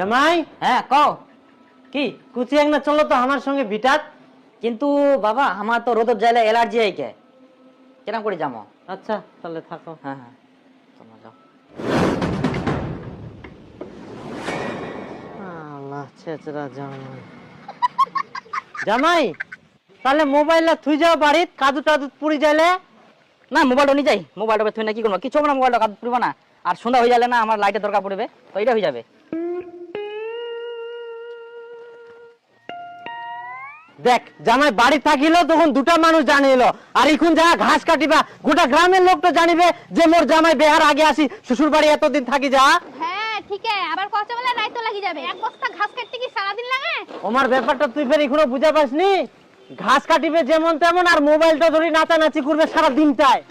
জামাই, হ্যাঁ কও কি কুচিয়াং না চলো তো আমার সঙ্গে বিটাত। কিন্তু বাবা আমার তো রোদর জায়গায় অ্যালার্জি হইকে কেরম করে যাবো? আচ্ছা তাহলে থাকো। হ্যাঁ হ্যাঁ চলো যাও। আল্লাহ ছেচরা জামাই। জামাই তাহলে মোবাইলটা থুই যাও বাড়িত, কাদু টাদু পুরি যাইলে। না মোবাইলটা নিয়ে যাই, মোবাইলটা তুই না কি করবো, কিছু হবে না, মোবাইলটা কাজ পুরবো না। আর সন্ধ্যা হয়ে যাবে না, আমার লাইটের দরকার পড়বে, তো এটা হয়ে যাবে। দেখ জামাই বাড়ি থাকিল তখন দুটা মানুষ জানিল, আর এখন যা ঘাস কাটিবা গোটা গ্রামের লোক তো জানিবে যে মোর জামাই বেহার আগে আসি শ্বশুর বাড়ি এতদিন থাকি যা। হ্যাঁ ঠিক আছে, আবার কথা বলে রাইত লাগি যাবে। এক বস্তা ঘাস কাটতে কি সারা দিন লাগে? আমার ব্যাপারটা তুই ফের এখনো বুঝা পাসনি। ঘাস কাটিবে যেমন তেমন, আর মোবাইলটা ধরে নাচানাচি করবে সারা দিনটায়।